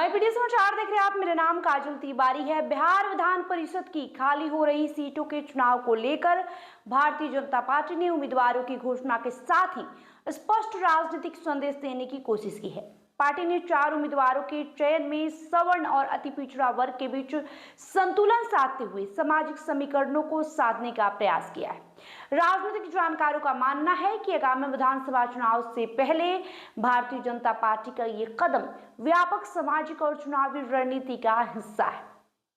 Video समाचार देख रहे हैं आप। मेरा नाम काजल तिवारी है। बिहार विधान परिषद की खाली हो रही सीटों के चुनाव को लेकर भारतीय जनता पार्टी ने उम्मीदवारों की घोषणा के साथ ही स्पष्ट राजनीतिक संदेश देने की कोशिश की है। पार्टी ने 4 उम्मीदवारों के चयन में सवर्ण और अति पिछड़ा वर्ग के बीच संतुलन साधते हुए सामाजिक समीकरणों को साधने का प्रयास किया है। राजनीतिक जानकारों का मानना है कि आगामी विधानसभा चुनाव से पहले भारतीय जनता पार्टी का ये कदम व्यापक सामाजिक और चुनावी रणनीति का हिस्सा है।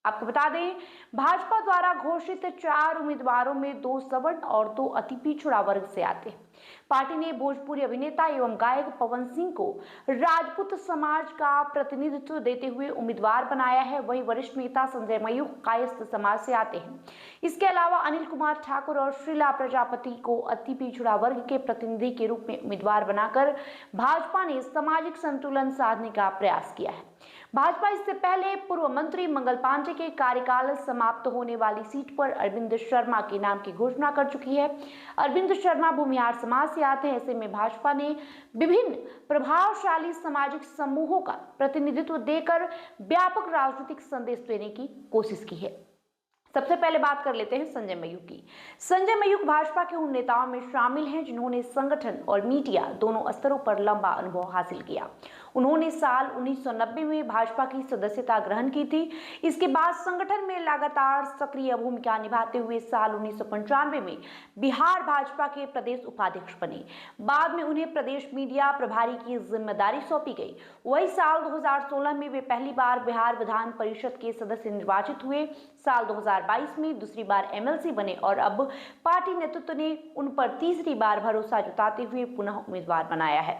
आपको बता दें, भाजपा द्वारा घोषित 4 उम्मीदवारों में 2 सवर्ण और 2 अति पिछड़ा वर्ग से आते हैं। पार्टी ने भोजपुरी अभिनेता एवं गायक पवन सिंह को राजपूत समाज का प्रतिनिधित्व देते हुए उम्मीदवार बनाया है। वहीं वरिष्ठ नेता संजय मयूख कायस्थ समाज से आते हैं। इसके अलावा अनिल कुमार ठाकुर और शीला प्रजापति को अति पिछड़ा वर्ग के प्रतिनिधि के रूप में उम्मीदवार बनाकर भाजपा ने सामाजिक संतुलन साधने का प्रयास किया है। भाजपा इससे पहले पूर्व मंत्री मंगल पांडे के कार्यकाल समाप्त होने वाली सीट पर अरविंद शर्मा के नाम की घोषणा कर चुकी है। अरविंद शर्मा भूमिहार समाज से आते हैं। ऐसे में भाजपा ने विभिन्न प्रभावशाली सामाजिक समूहों का प्रतिनिधित्व देकर व्यापक राजनीतिक संदेश देने की कोशिश की है। सबसे पहले बात कर लेते हैं संजय मयूख की। संजय मयूख भाजपा के उन नेताओं में शामिल हैं जिन्होंने संगठन और मीडिया दोनों स्तरों पर लंबा अनुभव हासिल किया। उन्होंने साल 1990 में भाजपा की सदस्यता ग्रहण की थी। इसके बाद संगठन में लगातार सक्रिय भूमिका निभाते हुए साल 1995 में बिहार भाजपा के प्रदेश उपाध्यक्ष बने। बाद में उन्हें प्रदेश मीडिया प्रभारी की जिम्मेदारी सौंपी गई। वही साल 2016 में वे पहली बार बिहार विधान परिषद के सदस्य निर्वाचित हुए। साल 2022 में दूसरी बार एमएलसी बने और अब पार्टी नेतृत्व ने उन पर तीसरी बार भरोसा जताते हुए पुनः उम्मीदवार बनाया है।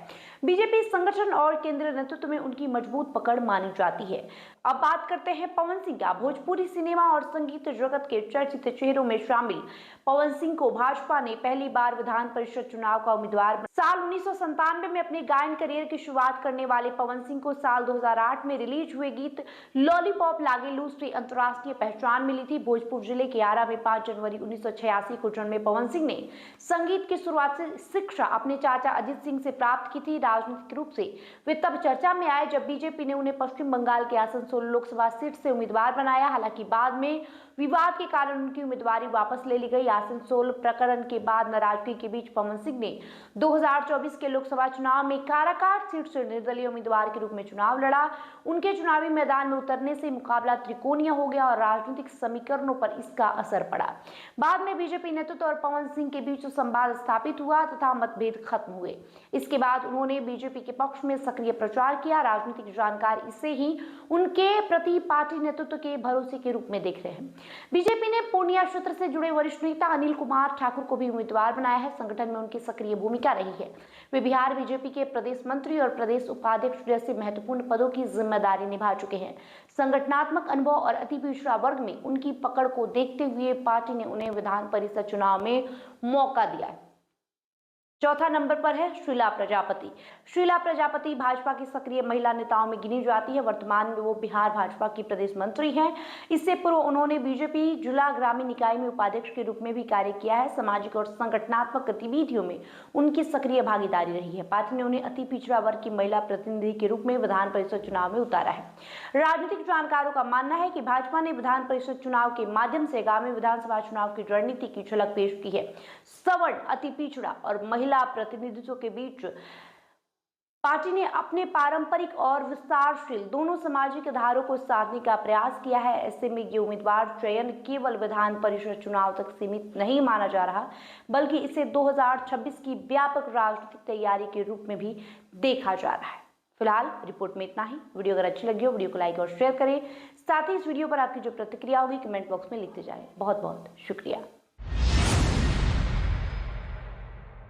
बीजेपी संगठन और केंद्रीय नेतृत्व में उनकी मजबूत पकड़ मानी जाती है। अब बात करते हैं पवन सिंह का। भोजपुरी सिनेमा और संगीत जगत के चर्चित चेहरों में शामिल पवन सिंह को भाजपा ने पहली बार विधान परिषद चुनाव का उम्मीदवार साल 1997 में अपने गायन करियर की शुरुआत करने वाले पवन सिंह को साल 2008 में रिलीज हुए गीत लॉलीपॉप लागे लू से अंतर्राष्ट्रीय पहचान मिली थी। भोजपुर जिले के आरा में 5 जनवरी 1986 को जन्मे पवन सिंह ने संगीत की शुरुआत से शिक्षा अपने चाचा अजीत सिंह से प्राप्त की थी। राजनीतिक रूप से वे तब चर्चा में आए जब बीजेपी ने उन्हें पश्चिम बंगाल के आसनसोल लोकसभा सीट से उम्मीदवार बनाया। हालांकि बाद में विवाद के कारण उनकी उम्मीदवारी वापस ले ली गई। आसनसोल प्रकरण के बाद नाराजगी के बीच पवन सिंह ने 2024 के लोकसभा चुनाव में काराकाट सीट से निर्दलीय उम्मीदवार के रूप में चुनाव लड़ा। उनके चुनावी मैदान में उतरने से मुकाबला त्रिकोणीय हो गया और राजनीतिक समीकरणों पर इसका असर पड़ा। बाद में बीजेपी नेतृत्व और पवन सिंह के बीच संवाद स्थापित हुआ तथा मतभेद खत्म हुए। इसके बाद उन्होंने बीजेपी के पक्ष में सक्रिय प्रचार किया। राजनीतिक जानकार इसे ही उनके प्रति पार्टी नेतृत्व के भरोसे के रूप में देख रहे हैं। बीजेपी ने पूर्णिया क्षेत्र से जुड़े वरिष्ठ नेता अनिल कुमार ठाकुर को भी उम्मीदवार बनाया है। संगठन में उनकी सक्रिय भूमिका रही है। वे बिहार बीजेपी के प्रदेश मंत्री और प्रदेश उपाध्यक्ष जैसे महत्वपूर्ण पदों की जिम्मेदारी निभा चुके हैं। संगठनात्मक अनुभव और अति पिछड़ा वर्ग में उनकी पकड़ को देखते हुए पार्टी ने उन्हें विधान परिषद चुनाव में मौका दिया है। चौथा नंबर पर है शीला प्रजापति। शीला प्रजापति भाजपा की सक्रिय महिला नेताओं में गिनी जाती है। वर्तमान में वो बिहार भाजपा की प्रदेश मंत्री हैं। इससे पूर्व उन्होंने बीजेपी जिला ग्रामीण निकाय में उपाध्यक्ष के रूप में भी कार्य किया है। सामाजिक और संगठनात्मक गतिविधियों में उनकी सक्रिय भागीदारी रही है। पार्टी ने उन्हें अति पिछड़ा वर्ग की महिला प्रतिनिधि के रूप में विधान परिषद चुनाव में उतारा है। राजनीतिक जानकारों का मानना है कि भाजपा ने विधान परिषद चुनाव के माध्यम से आगामी विधानसभा चुनाव की रणनीति की झलक पेश की है। सवर्ण, अति पिछड़ा और महिला प्रतिनिधित्व के बीच पार्टी ने अपने पारंपरिक और विस्तारशील दोनों सामाजिक धारों को साधने का प्रयास किया है। ऐसे में ये उम्मीदवार चयन केवल विधान परिषद चुनाव तक सीमित नहीं माना जा रहा, बल्कि इसे 2026 की व्यापक राजनीतिक तैयारी के रूप में भी देखा जा रहा है। फिलहाल रिपोर्ट में इतना ही। वीडियो अगर अच्छी लगी हो वीडियो को लाइक और शेयर करें। साथ ही इस वीडियो पर आपकी जो प्रतिक्रिया होगी कमेंट बॉक्स में लिखते जाएं। बहुत बहुत शुक्रिया।